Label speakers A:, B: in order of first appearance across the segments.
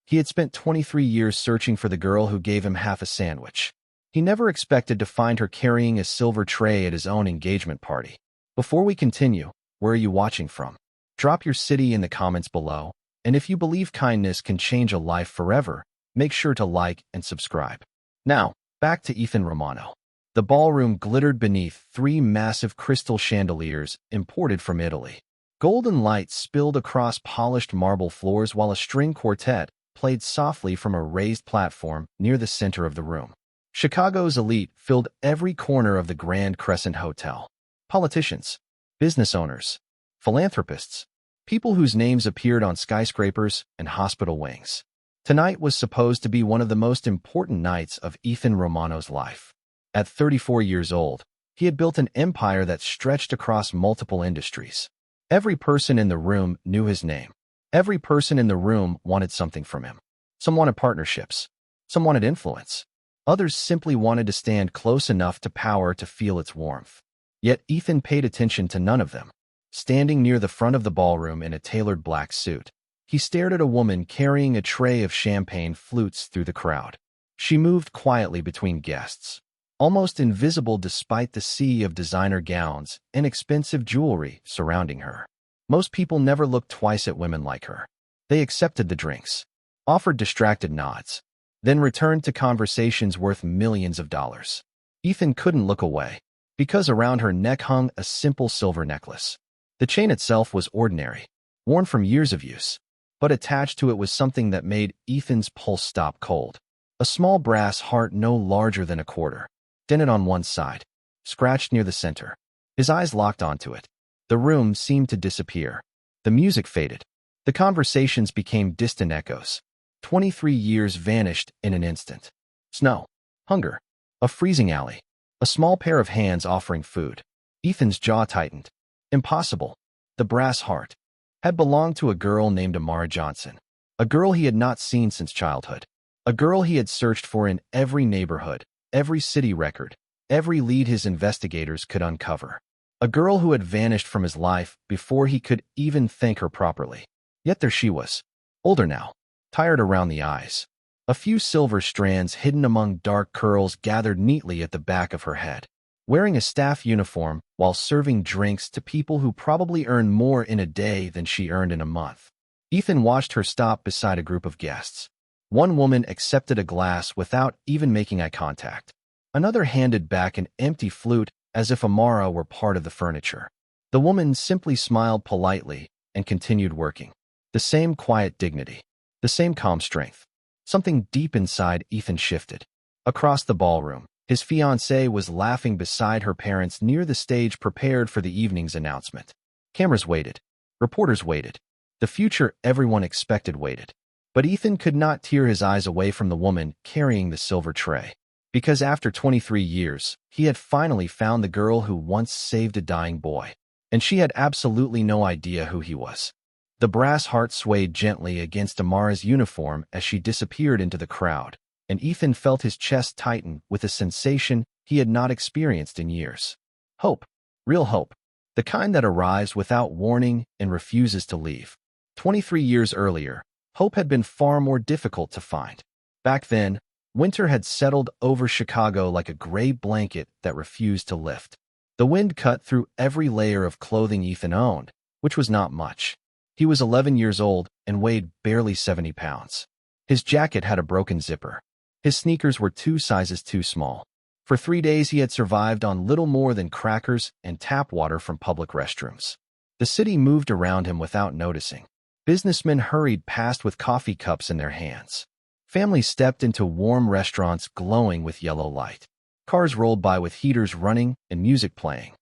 A: He had spent 23 years searching for the girl who gave him half a sandwich. He never expected to find her carrying a silver tray at his own engagement party. Before we continue, where are you watching from? Drop your city in the comments below, and if you believe kindness can change a life forever, make sure to like and subscribe. Now, back to Ethan Romano. The ballroom glittered beneath 3 massive crystal chandeliers imported from Italy. Golden light spilled across polished marble floors while a string quartet played softly from a raised platform near the center of the room. Chicago's elite filled every corner of the Grand Crescent Hotel. Politicians, business owners, philanthropists, people whose names appeared on skyscrapers and hospital wings. Tonight was supposed to be one of the most important nights of Ethan Romano's life. At 34 years old, he had built an empire that stretched across multiple industries. Every person in the room knew his name. Every person in the room wanted something from him. Some wanted partnerships. Some wanted influence. Others simply wanted to stand close enough to power to feel its warmth. Yet Ethan paid attention to none of them. Standing near the front of the ballroom in a tailored black suit, he stared at a woman carrying a tray of champagne flutes through the crowd. She moved quietly between guests, almost invisible despite the sea of designer gowns and expensive jewelry surrounding her. Most people never looked twice at women like her. They accepted the drinks, offered distracted nods, then returned to conversations worth millions of dollars. Ethan couldn't look away, because around her neck hung a simple silver necklace. The chain itself was ordinary, worn from years of use, but attached to it was something that made Ethan's pulse stop cold. A small brass heart no larger than a quarter, dented on one side, scratched near the center. His eyes locked onto it. The room seemed to disappear. The music faded. The conversations became distant echoes. 23 years vanished in an instant. Snow, hunger, a freezing alley, a small pair of hands offering food. Ethan's jaw tightened. Impossible. The brass heart had belonged to a girl named Amara Johnson, a girl he had not seen since childhood, a girl he had searched for in every neighborhood, every city record, every lead his investigators could uncover. A girl who had vanished from his life before he could even thank her properly. Yet there she was, older now, tired around the eyes. A few silver strands hidden among dark curls gathered neatly at the back of her head. Wearing a staff uniform while serving drinks to people who probably earned more in a day than she earned in a month. Ethan watched her stop beside a group of guests. One woman accepted a glass without even making eye contact. Another handed back an empty flute as if Amara were part of the furniture. The woman simply smiled politely and continued working. The same quiet dignity, the same calm strength. Something deep inside Ethan shifted. Across the ballroom, his fiancée was laughing beside her parents near the stage prepared for the evening's announcement. Cameras waited. Reporters waited. The future everyone expected waited. But Ethan could not tear his eyes away from the woman carrying the silver tray. Because after 23 years, he had finally found the girl who once saved a dying boy. And she had absolutely no idea who he was. The brass heart swayed gently against Amara's uniform as she disappeared into the crowd, and Ethan felt his chest tighten with a sensation he had not experienced in years. Hope. Real hope. The kind that arrives without warning and refuses to leave. 23 years earlier, hope had been far more difficult to find. Back then, winter had settled over Chicago like a gray blanket that refused to lift. The wind cut through every layer of clothing Ethan owned, which was not much. He was 11 years old and weighed barely 70 pounds. His jacket had a broken zipper. His sneakers were 2 sizes too small. For 3 days he had survived on little more than crackers and tap water from public restrooms. The city moved around him without noticing. Businessmen hurried past with coffee cups in their hands. Families stepped into warm restaurants glowing with yellow light. Cars rolled by with heaters running and music playing.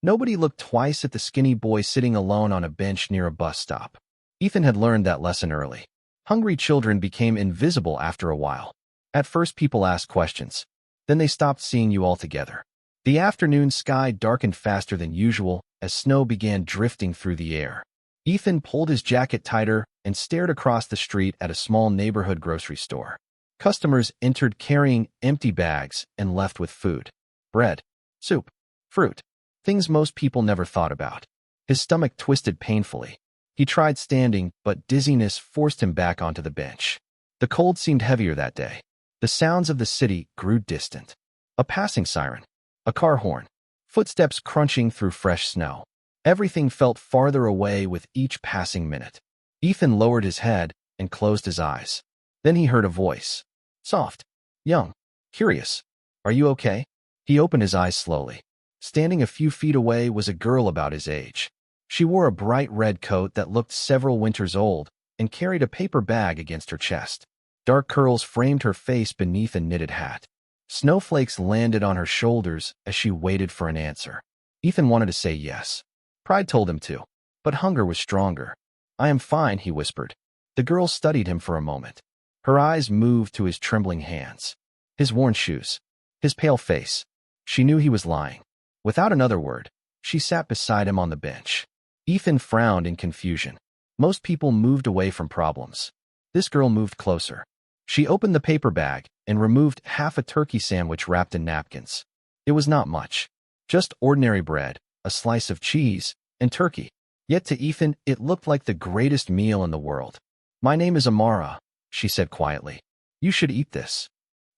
A: Nobody looked twice at the skinny boy sitting alone on a bench near a bus stop. Ethan had learned that lesson early. Hungry children became invisible after a while. At first people asked questions. Then they stopped seeing you altogether. The afternoon sky darkened faster than usual as snow began drifting through the air. Ethan pulled his jacket tighter and stared across the street at a small neighborhood grocery store. Customers entered carrying empty bags and left with food. Bread, soup, fruit. Things most people never thought about. His stomach twisted painfully. He tried standing, but dizziness forced him back onto the bench. The cold seemed heavier that day. The sounds of the city grew distant. A passing siren, a car horn, footsteps crunching through fresh snow. Everything felt farther away with each passing minute. Ethan lowered his head and closed his eyes. Then he heard a voice. Soft, young, curious. Are you okay? He opened his eyes slowly. Standing a few feet away was a girl about his age. She wore a bright red coat that looked several winters old and carried a paper bag against her chest. Dark curls framed her face beneath a knitted hat. Snowflakes landed on her shoulders as she waited for an answer. Ethan wanted to say yes. Pride told him to, but hunger was stronger. I am fine, he whispered. The girl studied him for a moment. Her eyes moved to his trembling hands, his worn shoes, his pale face. She knew he was lying. Without another word, she sat beside him on the bench. Ethan frowned in confusion. Most people moved away from problems. This girl moved closer. She opened the paper bag and removed half a turkey sandwich wrapped in napkins. It was not much. Just ordinary bread, a slice of cheese, and turkey. Yet to Ethan, it looked like the greatest meal in the world. My name is Amara, she said quietly. You should eat this.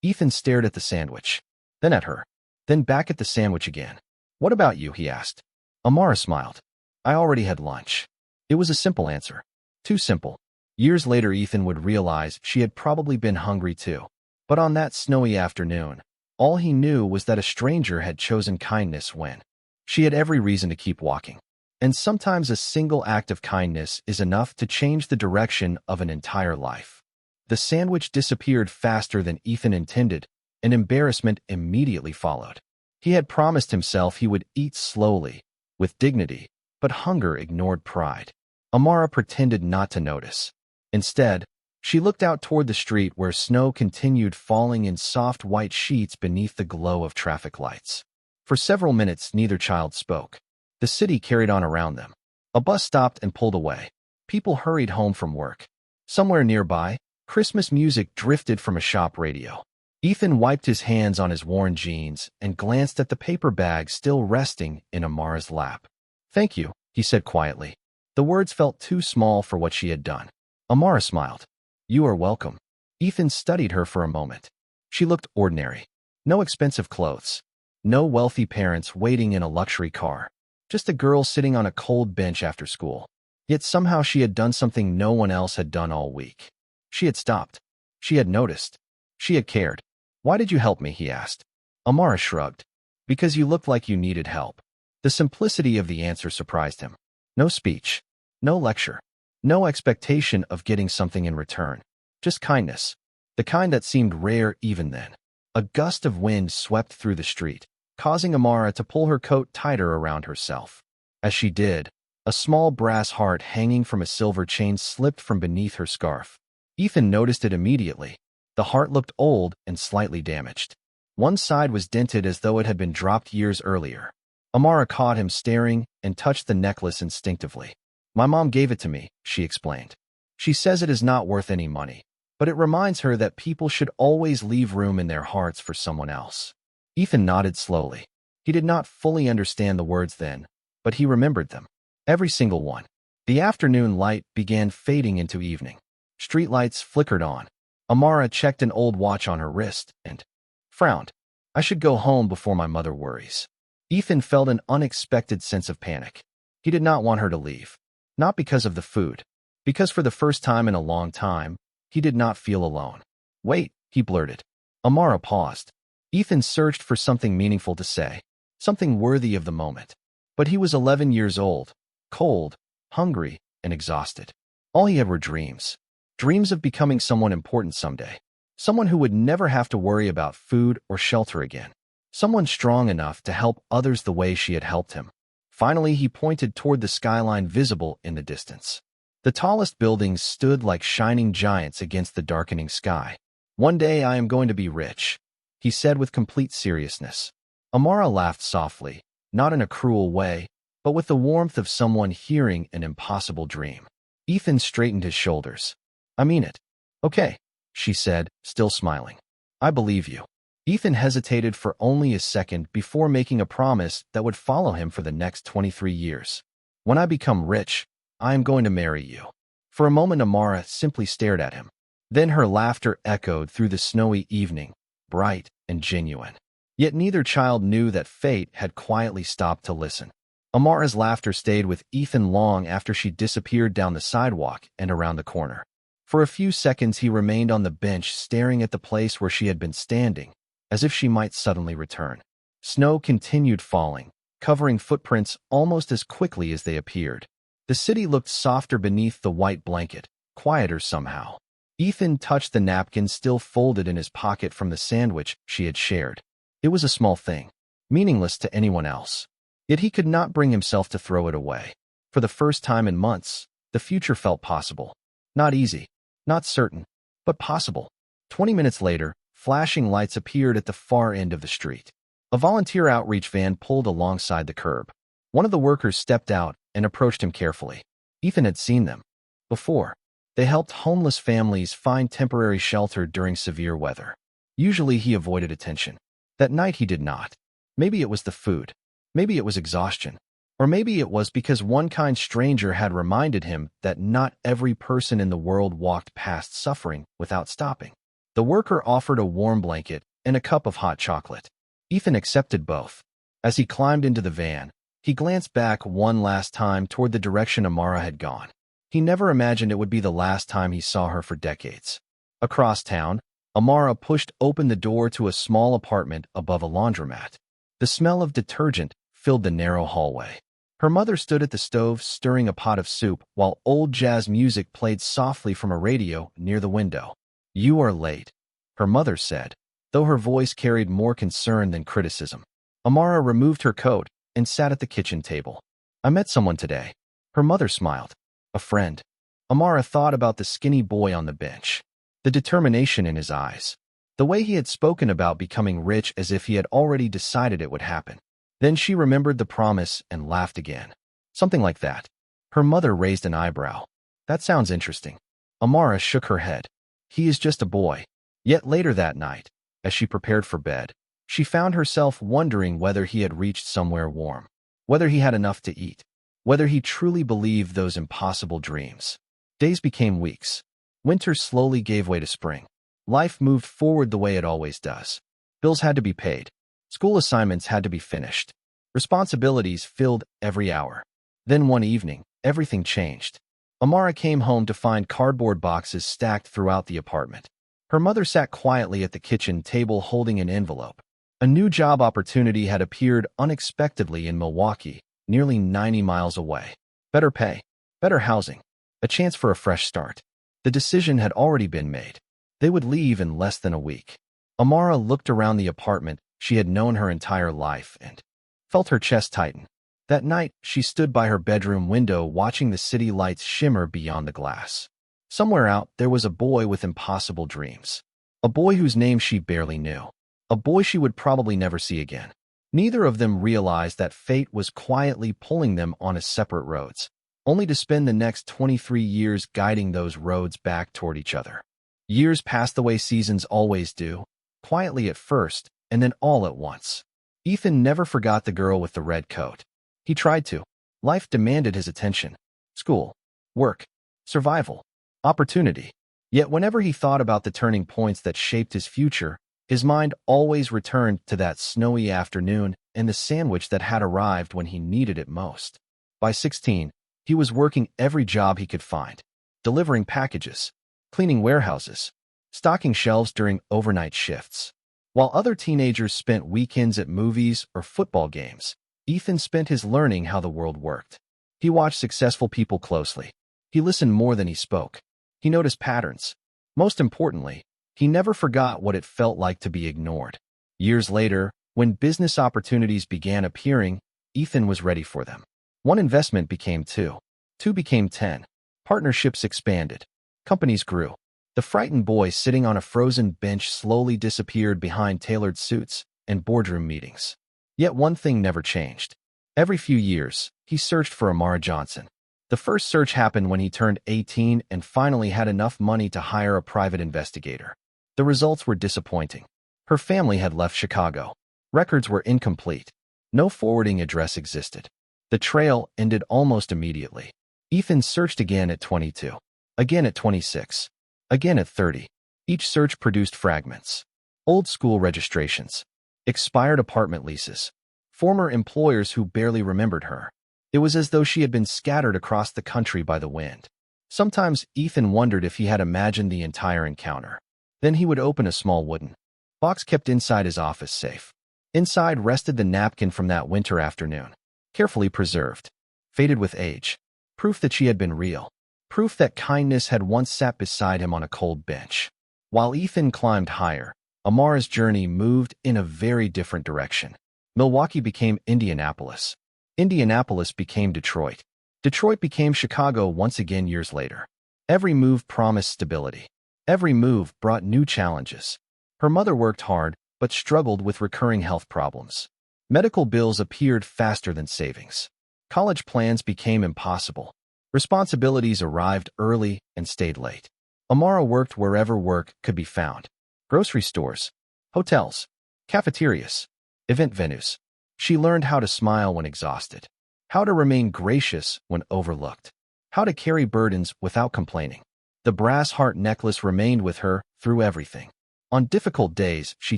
A: Ethan stared at the sandwich, then at her, then back at the sandwich again. What about you, he asked. Amara smiled. I already had lunch. It was a simple answer. Too simple. Years later, Ethan would realize she had probably been hungry too. But on that snowy afternoon, all he knew was that a stranger had chosen kindness when she had every reason to keep walking. And sometimes a single act of kindness is enough to change the direction of an entire life. The sandwich disappeared faster than Ethan intended, and embarrassment immediately followed. He had promised himself he would eat slowly, with dignity, but hunger ignored pride. Amara pretended not to notice. Instead, she looked out toward the street where snow continued falling in soft white sheets beneath the glow of traffic lights. For several minutes, neither child spoke. The city carried on around them. A bus stopped and pulled away. People hurried home from work. Somewhere nearby, Christmas music drifted from a shop radio. Ethan wiped his hands on his worn jeans and glanced at the paper bag still resting in Amara's lap. Thank you, he said quietly. The words felt too small for what she had done. Amara smiled. You are welcome. Ethan studied her for a moment. She looked ordinary. No expensive clothes. No wealthy parents waiting in a luxury car. Just a girl sitting on a cold bench after school. Yet somehow she had done something no one else had done all week. She had stopped. She had noticed. She had cared. Why did you help me, he asked. Amara shrugged. Because you looked like you needed help. The simplicity of the answer surprised him. No speech. No lecture. No expectation of getting something in return. Just kindness. The kind that seemed rare even then. A gust of wind swept through the street, causing Amara to pull her coat tighter around herself. As she did, a small brass heart hanging from a silver chain slipped from beneath her scarf. Ethan noticed it immediately. The heart looked old and slightly damaged. One side was dented as though it had been dropped years earlier. Amara caught him staring and touched the necklace instinctively. My mom gave it to me, she explained. She says it is not worth any money, but it reminds her that people should always leave room in their hearts for someone else. Ethan nodded slowly. He did not fully understand the words then, but he remembered them. Every single one. The afternoon light began fading into evening. Streetlights flickered on. Amara checked an old watch on her wrist and frowned. I should go home before my mother worries. Ethan felt an unexpected sense of panic. He did not want her to leave. Not because of the food. Because for the first time in a long time, he did not feel alone. Wait, he blurted. Amara paused. Ethan searched for something meaningful to say, something worthy of the moment. But he was 11 years old, cold, hungry, and exhausted. All he had were dreams. Dreams of becoming someone important someday. Someone who would never have to worry about food or shelter again. Someone strong enough to help others the way she had helped him. Finally, he pointed toward the skyline visible in the distance. The tallest buildings stood like shining giants against the darkening sky. One day I am going to be rich, he said with complete seriousness. Amara laughed softly, not in a cruel way, but with the warmth of someone hearing an impossible dream. Ethan straightened his shoulders. I mean it. Okay, she said, still smiling. I believe you. Ethan hesitated for only a second before making a promise that would follow him for the next 23 years. When I become rich, I am going to marry you. For a moment, Amara simply stared at him. Then her laughter echoed through the snowy evening, bright and genuine. Yet neither child knew that fate had quietly stopped to listen. Amara's laughter stayed with Ethan long after she disappeared down the sidewalk and around the corner. For a few seconds he remained on the bench staring at the place where she had been standing, as if she might suddenly return. Snow continued falling, covering footprints almost as quickly as they appeared. The city looked softer beneath the white blanket, quieter somehow. Ethan touched the napkin still folded in his pocket from the sandwich she had shared. It was a small thing, meaningless to anyone else. Yet he could not bring himself to throw it away. For the first time in months, the future felt possible. Not easy, not certain, but possible. 20 minutes later, flashing lights appeared at the far end of the street. A volunteer outreach van pulled alongside the curb. One of the workers stepped out and approached him carefully. Ethan had seen them before. They helped homeless families find temporary shelter during severe weather. Usually he avoided attention. That night he did not. Maybe it was the food. Maybe it was exhaustion. Or maybe it was because one kind stranger had reminded him that not every person in the world walked past suffering without stopping. The worker offered a warm blanket and a cup of hot chocolate. Ethan accepted both. As he climbed into the van, he glanced back one last time toward the direction Amara had gone. He never imagined it would be the last time he saw her for decades. Across town, Amara pushed open the door to a small apartment above a laundromat. The smell of detergent filled the narrow hallway. Her mother stood at the stove stirring a pot of soup while old jazz music played softly from a radio near the window. "You are late," her mother said, though her voice carried more concern than criticism. Amara removed her coat and sat at the kitchen table. "I met someone today." Her mother smiled. "A friend." Amara thought about the skinny boy on the bench. The determination in his eyes. The way he had spoken about becoming rich as if he had already decided it would happen. Then she remembered the promise and laughed again. Something like that. Her mother raised an eyebrow. "That sounds interesting." Amara shook her head. "He is just a boy." Yet later that night, as she prepared for bed, she found herself wondering whether he had reached somewhere warm, whether he had enough to eat, whether he truly believed those impossible dreams. Days became weeks. Winter slowly gave way to spring. Life moved forward the way it always does. Bills had to be paid. School assignments had to be finished. Responsibilities filled every hour. Then one evening, everything changed. Amara came home to find cardboard boxes stacked throughout the apartment. Her mother sat quietly at the kitchen table holding an envelope. A new job opportunity had appeared unexpectedly in Milwaukee, nearly 90 miles away. Better pay, better housing, a chance for a fresh start. The decision had already been made. They would leave in less than a week. Amara looked around the apartment she had known her entire life and felt her chest tighten. That night, she stood by her bedroom window watching the city lights shimmer beyond the glass. Somewhere out there was a boy with impossible dreams. A boy whose name she barely knew. A boy she would probably never see again. Neither of them realized that fate was quietly pulling them on separate roads, only to spend the next 23 years guiding those roads back toward each other. Years passed the way seasons always do, quietly at first, and then all at once. Ethan never forgot the girl with the red coat. He tried to. Life demanded his attention. School, work, survival, opportunity. Yet whenever he thought about the turning points that shaped his future, his mind always returned to that snowy afternoon and the sandwich that had arrived when he needed it most. By 16, he was working every job he could find, delivering packages, cleaning warehouses, stocking shelves during overnight shifts. While other teenagers spent weekends at movies or football games, Ethan spent his learning how the world worked. He watched successful people closely. He listened more than he spoke. He noticed patterns. Most importantly, he never forgot what it felt like to be ignored. Years later, when business opportunities began appearing, Ethan was ready for them. One investment became two. Two became 10. Partnerships expanded. Companies grew. The frightened boy sitting on a frozen bench slowly disappeared behind tailored suits and boardroom meetings. Yet one thing never changed. Every few years, he searched for Amara Johnson. The first search happened when he turned 18 and finally had enough money to hire a private investigator. The results were disappointing. Her family had left Chicago. Records were incomplete. No forwarding address existed. The trail ended almost immediately. Ethan searched again at 22. Again at 26. Again at 30. Each search produced fragments. Old school registrations. Expired apartment leases. Former employers who barely remembered her. It was as though she had been scattered across the country by the wind. Sometimes Ethan wondered if he had imagined the entire encounter. Then he would open a small wooden box kept inside his office safe. Inside rested the napkin from that winter afternoon, carefully preserved, faded with age. Proof that she had been real. Proof that kindness had once sat beside him on a cold bench. While Ethan climbed higher, Amara's journey moved in a very different direction. Milwaukee became Indianapolis. Indianapolis became Detroit. Detroit became Chicago once again years later. Every move promised stability. Every move brought new challenges. Her mother worked hard, but struggled with recurring health problems. Medical bills appeared faster than savings. College plans became impossible. Responsibilities arrived early and stayed late. Amara worked wherever work could be found. Grocery stores, hotels, cafeterias, event venues. She learned how to smile when exhausted, how to remain gracious when overlooked, how to carry burdens without complaining. The brass heart necklace remained with her through everything. On difficult days, she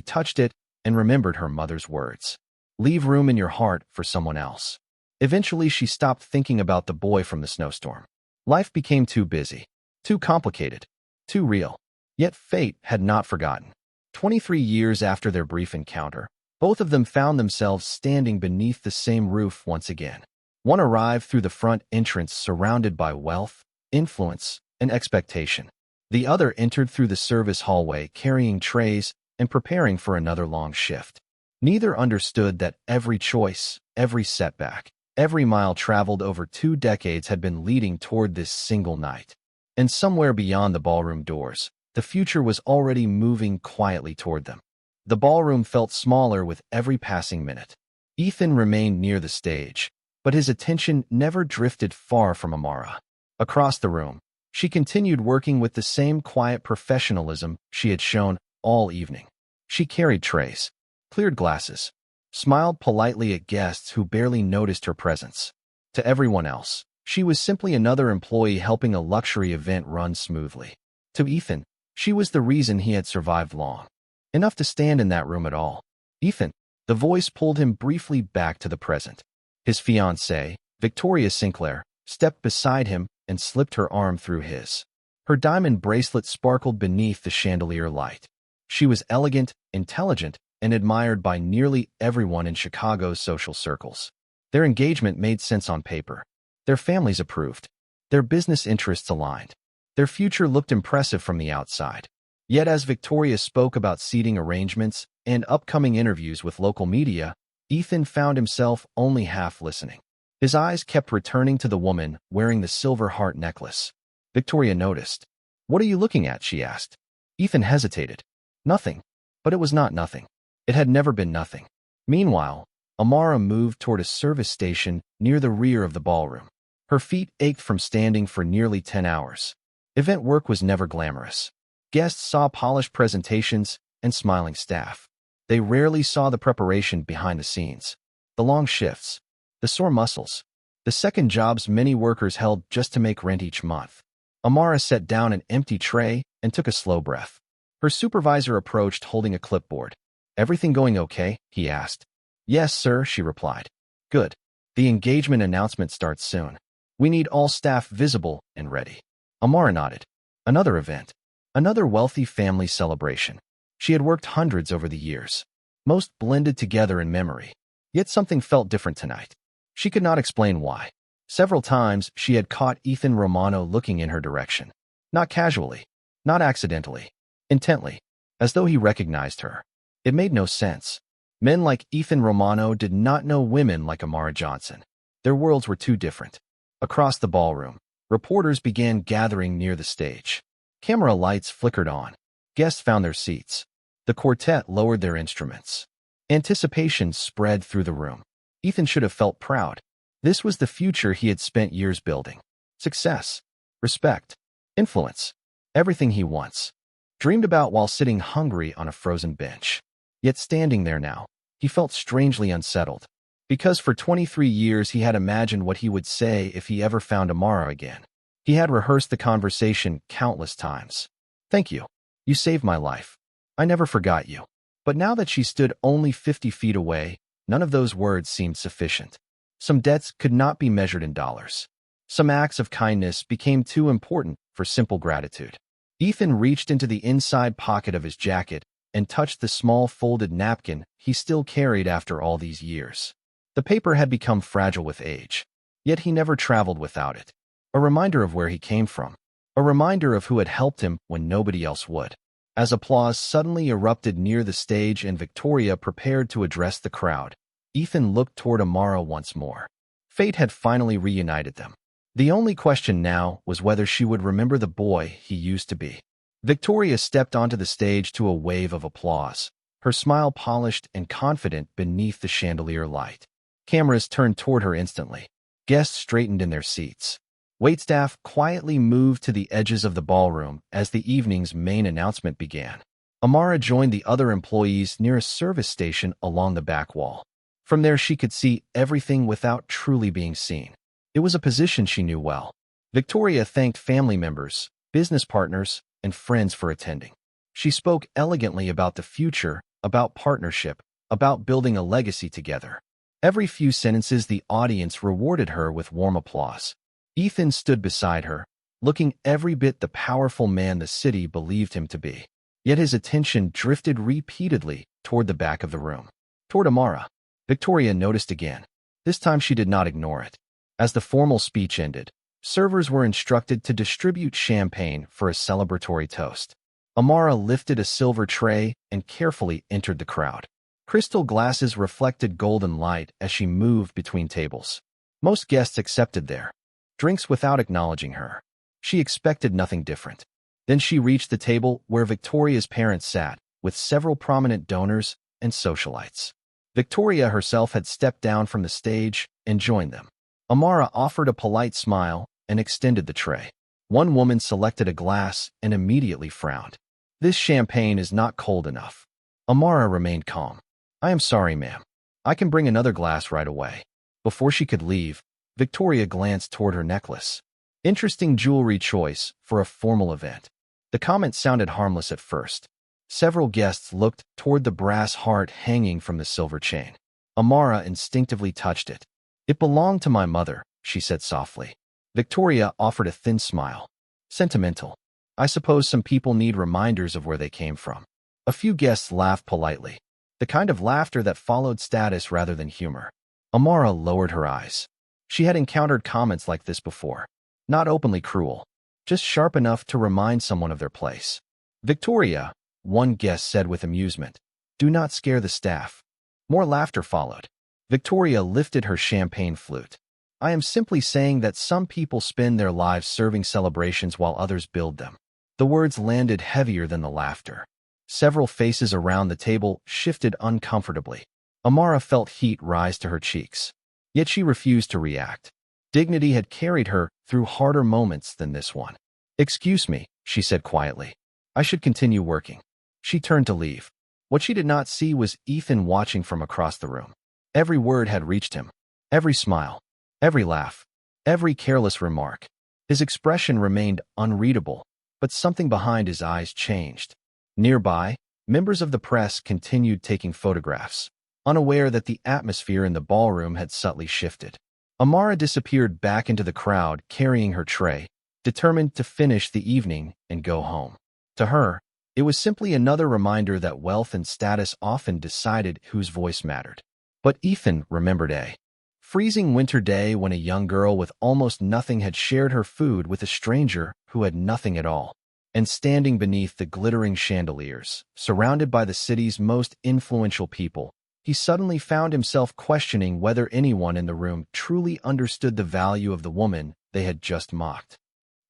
A: touched it and remembered her mother's words. Leave room in your heart for someone else. Eventually, she stopped thinking about the boy from the snowstorm. Life became too busy, too complicated, too real. Yet fate had not forgotten. 23 years after their brief encounter, both of them found themselves standing beneath the same roof once again. One arrived through the front entrance surrounded by wealth, influence, and expectation. The other entered through the service hallway carrying trays and preparing for another long shift. Neither understood that every choice, every setback, every mile traveled over 2 decades had been leading toward this single night. And somewhere beyond the ballroom doors, the future was already moving quietly toward them. The ballroom felt smaller with every passing minute. Ethan remained near the stage, but his attention never drifted far from Amara. Across the room, she continued working with the same quiet professionalism she had shown all evening. She carried trays, cleared glasses, smiled politely at guests who barely noticed her presence. To everyone else, she was simply another employee helping a luxury event run smoothly. To Ethan, she was the reason he had survived long enough to stand in that room at all. Ethan, the voice pulled him briefly back to the present. His fiancée, Victoria Sinclair, stepped beside him and slipped her arm through his. Her diamond bracelet sparkled beneath the chandelier light. She was elegant, intelligent, and admired by nearly everyone in Chicago's social circles. Their engagement made sense on paper. Their families approved. Their business interests aligned. Their future looked impressive from the outside. Yet as Victoria spoke about seating arrangements and upcoming interviews with local media, Ethan found himself only half listening. His eyes kept returning to the woman wearing the silver heart necklace. Victoria noticed. "What are you looking at?" she asked. Ethan hesitated. Nothing. But it was not nothing. It had never been nothing. Meanwhile, Amara moved toward a service station near the rear of the ballroom. Her feet ached from standing for nearly 10 hours. Event work was never glamorous. Guests saw polished presentations and smiling staff. They rarely saw the preparation behind the scenes. The long shifts, the sore muscles, the second jobs many workers held just to make rent each month. Amara set down an empty tray and took a slow breath. Her supervisor approached holding a clipboard. "Everything going okay?" he asked. "Yes, sir," she replied. "Good. The engagement announcement starts soon. We need all staff visible and ready." Amara nodded. Another event. Another wealthy family celebration. She had worked hundreds over the years. Most blended together in memory. Yet something felt different tonight. She could not explain why. Several times she had caught Ethan Romano looking in her direction. Not casually. Not accidentally. Intently. As though he recognized her. It made no sense. Men like Ethan Romano did not know women like Amara Johnson. Their worlds were too different. Across the ballroom, reporters began gathering near the stage. Camera lights flickered on. Guests found their seats. The quartet lowered their instruments. Anticipation spread through the room. Ethan should have felt proud. This was the future he had spent years building. Success, respect, influence, everything he once dreamed about while sitting hungry on a frozen bench. Yet standing there now, he felt strangely unsettled. Because for 23 years he had imagined what he would say if he ever found Amara again. He had rehearsed the conversation countless times. Thank you. You saved my life. I never forgot you. But now that she stood only 50 feet away, none of those words seemed sufficient. Some debts could not be measured in dollars. Some acts of kindness became too important for simple gratitude. Ethan reached into the inside pocket of his jacket and touched the small folded napkin he still carried after all these years. The paper had become fragile with age, yet he never traveled without it. A reminder of where he came from. A reminder of who had helped him when nobody else would. As applause suddenly erupted near the stage and Victoria prepared to address the crowd, Ethan looked toward Amara once more. Fate had finally reunited them. The only question now was whether she would remember the boy he used to be. Victoria stepped onto the stage to a wave of applause, her smile polished and confident beneath the chandelier light. Cameras turned toward her instantly. Guests straightened in their seats. Waitstaff quietly moved to the edges of the ballroom as the evening's main announcement began. Amara joined the other employees near a service station along the back wall. From there she could see everything without truly being seen. It was a position she knew well. Victoria thanked family members, business partners, and friends for attending. She spoke elegantly about the future, about partnership, about building a legacy together. Every few sentences the audience rewarded her with warm applause. Ethan stood beside her, looking every bit the powerful man the city believed him to be. Yet his attention drifted repeatedly toward the back of the room. Toward Amara. Victoria noticed again. This time she did not ignore it. As the formal speech ended, servers were instructed to distribute champagne for a celebratory toast. Amara lifted a silver tray and carefully entered the crowd. Crystal glasses reflected golden light as she moved between tables. Most guests accepted their drinks without acknowledging her. She expected nothing different. Then she reached the table where Victoria's parents sat, with several prominent donors and socialites. Victoria herself had stepped down from the stage and joined them. Amara offered a polite smile and extended the tray. One woman selected a glass and immediately frowned. This champagne is not cold enough. Amara remained calm. I am sorry, ma'am. I can bring another glass right away. Before she could leave, Victoria glanced toward her necklace. Interesting jewelry choice for a formal event. The comment sounded harmless at first. Several guests looked toward the brass heart hanging from the silver chain. Amara instinctively touched it. It belonged to my mother, she said softly. Victoria offered a thin smile. Sentimental. I suppose some people need reminders of where they came from. A few guests laughed politely. The kind of laughter that followed status rather than humor. Amara lowered her eyes. She had encountered comments like this before. Not openly cruel, just sharp enough to remind someone of their place. Victoria, one guest said with amusement, do not scare the staff. More laughter followed. Victoria lifted her champagne flute. I am simply saying that some people spend their lives serving celebrations while others build them. The words landed heavier than the laughter. Several faces around the table shifted uncomfortably. Amara felt heat rise to her cheeks. Yet she refused to react. Dignity had carried her through harder moments than this one. Excuse me, she said quietly. I should continue working. She turned to leave. What she did not see was Ethan watching from across the room. Every word had reached him. Every smile. Every laugh. Every careless remark. His expression remained unreadable, but something behind his eyes changed. Nearby, members of the press continued taking photographs, unaware that the atmosphere in the ballroom had subtly shifted. Amara disappeared back into the crowd carrying her tray, determined to finish the evening and go home. To her, it was simply another reminder that wealth and status often decided whose voice mattered. But Ethan remembered a freezing winter day when a young girl with almost nothing had shared her food with a stranger who had nothing at all. And standing beneath the glittering chandeliers, surrounded by the city's most influential people, he suddenly found himself questioning whether anyone in the room truly understood the value of the woman they had just mocked.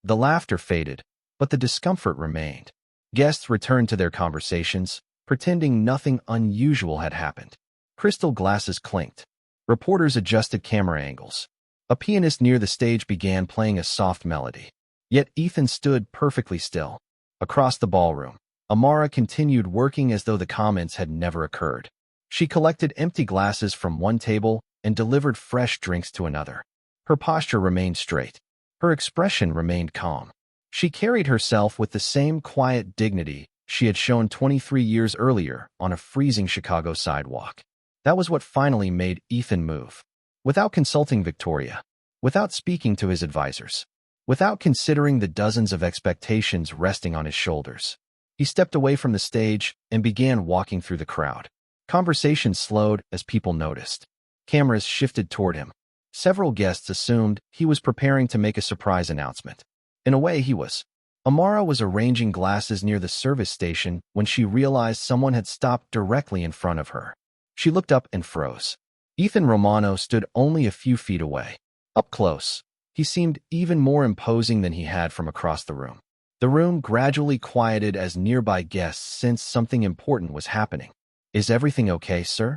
A: The laughter faded, but the discomfort remained. Guests returned to their conversations, pretending nothing unusual had happened. Crystal glasses clinked. Reporters adjusted camera angles. A pianist near the stage began playing a soft melody. Yet Ethan stood perfectly still. Across the ballroom, Amara continued working as though the comments had never occurred. She collected empty glasses from one table and delivered fresh drinks to another. Her posture remained straight. Her expression remained calm. She carried herself with the same quiet dignity she had shown 23 years earlier on a freezing Chicago sidewalk. That was what finally made Ethan move. Without consulting Victoria, without speaking to his advisors, without considering the dozens of expectations resting on his shoulders, he stepped away from the stage and began walking through the crowd. Conversation slowed as people noticed. Cameras shifted toward him. Several guests assumed he was preparing to make a surprise announcement. In a way, he was. Amara was arranging glasses near the service station when she realized someone had stopped directly in front of her. She looked up and froze. Ethan Romano stood only a few feet away. Up close, he seemed even more imposing than he had from across the room. The room gradually quieted as nearby guests sensed something important was happening. "Is everything okay, sir?"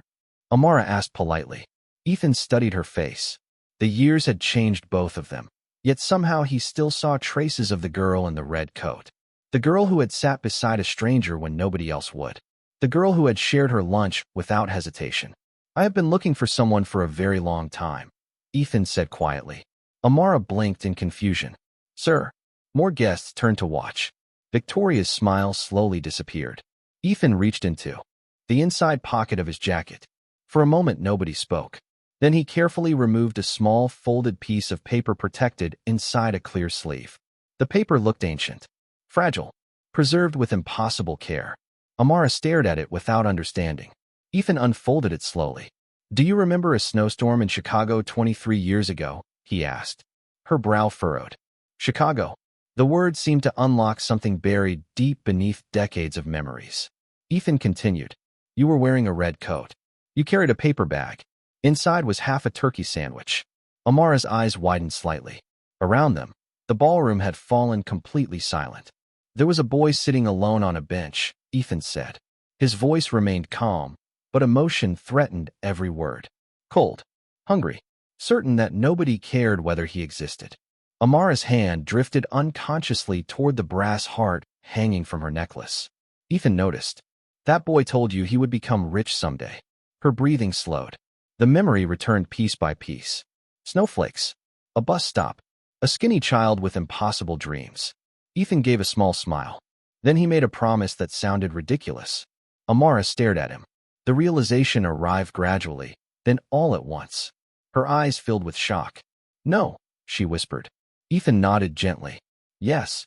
A: Amara asked politely. Ethan studied her face. The years had changed both of them, yet somehow he still saw traces of the girl in the red coat. The girl who had sat beside a stranger when nobody else would. The girl who had shared her lunch without hesitation. "I have been looking for someone for a very long time," Ethan said quietly. Amara blinked in confusion. "Sir." More guests turned to watch. Victoria's smile slowly disappeared. Ethan reached into the inside pocket of his jacket. For a moment, nobody spoke. Then he carefully removed a small, folded piece of paper protected inside a clear sleeve. The paper looked ancient, fragile, preserved with impossible care. Amara stared at it without understanding. Ethan unfolded it slowly. "Do you remember a snowstorm in Chicago 23 years ago?" he asked. Her brow furrowed. "Chicago." The word seemed to unlock something buried deep beneath decades of memories. Ethan continued. "You were wearing a red coat. You carried a paper bag. Inside was half a turkey sandwich." Amara's eyes widened slightly. Around them, the ballroom had fallen completely silent. "There was a boy sitting alone on a bench," Ethan said. His voice remained calm, but emotion threatened every word. Cold, hungry, certain that nobody cared whether he existed. Amara's hand drifted unconsciously toward the brass heart hanging from her necklace. Ethan noticed. "That boy told you he would become rich someday." Her breathing slowed. The memory returned piece by piece. Snowflakes, a bus stop, a skinny child with impossible dreams. Ethan gave a small smile. Then he made a promise that sounded ridiculous. Amara stared at him. The realization arrived gradually, then all at once. Her eyes filled with shock. "No," she whispered. Ethan nodded gently. "Yes."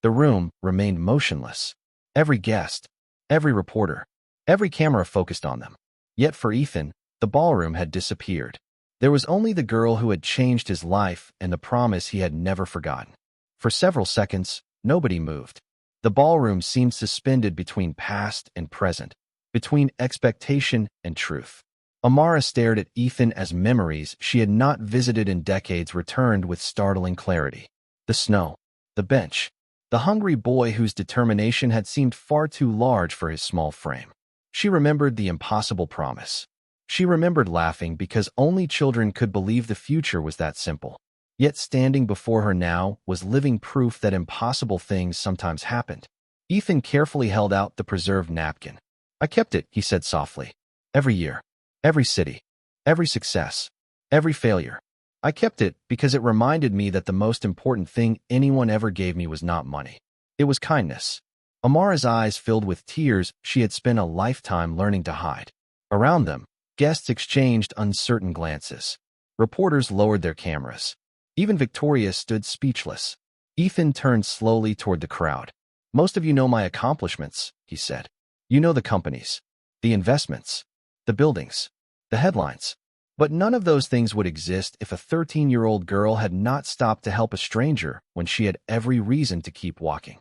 A: The room remained motionless. Every guest, every reporter, every camera focused on them. Yet for Ethan, the ballroom had disappeared. There was only the girl who had changed his life and the promise he had never forgotten. For several seconds, nobody moved. The ballroom seemed suspended between past and present, between expectation and truth. Amara stared at Ethan as memories she had not visited in decades returned with startling clarity. The snow, the bench, the hungry boy whose determination had seemed far too large for his small frame. She remembered the impossible promise. She remembered laughing because only children could believe the future was that simple. Yet standing before her now was living proof that impossible things sometimes happened. Ethan carefully held out the preserved napkin. "I kept it," he said softly. "Every year. Every city, every success, every failure. I kept it because it reminded me that the most important thing anyone ever gave me was not money. It was kindness." Amara's eyes filled with tears she had spent a lifetime learning to hide. Around them, guests exchanged uncertain glances. Reporters lowered their cameras. Even Victoria stood speechless. Ethan turned slowly toward the crowd. "Most of you know my accomplishments," he said. "You know the companies, the investments, the buildings, the headlines. But none of those things would exist if a 13-year-old girl had not stopped to help a stranger when she had every reason to keep walking."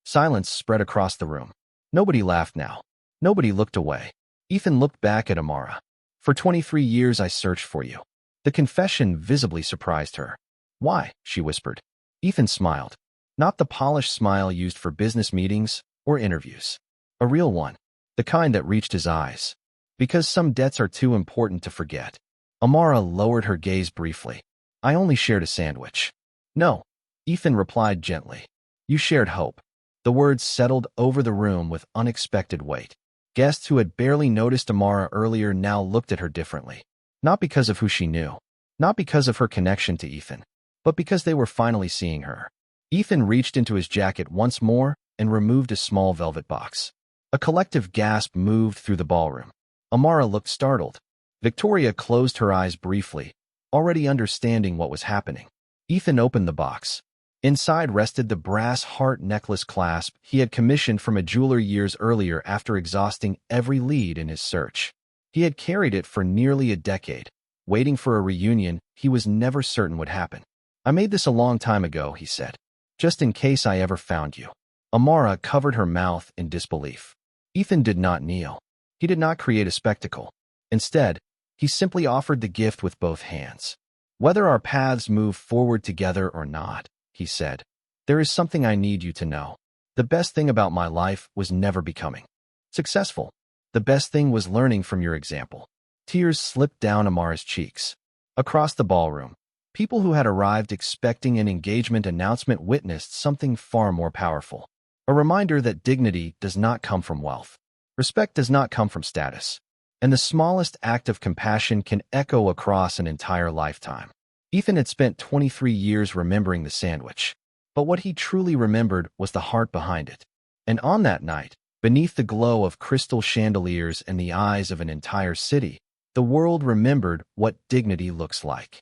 A: Silence spread across the room. Nobody laughed now. Nobody looked away. Ethan looked back at Amara. "For 23 years I searched for you." The confession visibly surprised her. "Why?" she whispered. Ethan smiled. Not the polished smile used for business meetings or interviews. A real one. The kind that reached his eyes. "Because some debts are too important to forget." Amara lowered her gaze briefly. "I only shared a sandwich." "No," Ethan replied gently. "You shared hope." The words settled over the room with unexpected weight. Guests who had barely noticed Amara earlier now looked at her differently. Not because of who she knew, not because of her connection to Ethan, but because they were finally seeing her. Ethan reached into his jacket once more and removed a small velvet box. A collective gasp moved through the ballroom. Amara looked startled. Victoria closed her eyes briefly, already understanding what was happening. Ethan opened the box. Inside rested the brass heart necklace clasp he had commissioned from a jeweler years earlier after exhausting every lead in his search. He had carried it for nearly a decade, waiting for a reunion he was never certain would happen. "I made this a long time ago," he said, "just in case I ever found you." Amara covered her mouth in disbelief. Ethan did not kneel. He did not create a spectacle. Instead, he simply offered the gift with both hands. "Whether our paths move forward together or not," he said, "there is something I need you to know. The best thing about my life was never becoming successful. The best thing was learning from your example." Tears slipped down Amara's cheeks. Across the ballroom, people who had arrived expecting an engagement announcement witnessed something far more powerful. A reminder that dignity does not come from wealth. Respect does not come from status. And the smallest act of compassion can echo across an entire lifetime. Ethan had spent 23 years remembering the sandwich, but what he truly remembered was the heart behind it. And on that night, beneath the glow of crystal chandeliers and the eyes of an entire city, the world remembered what dignity looks like.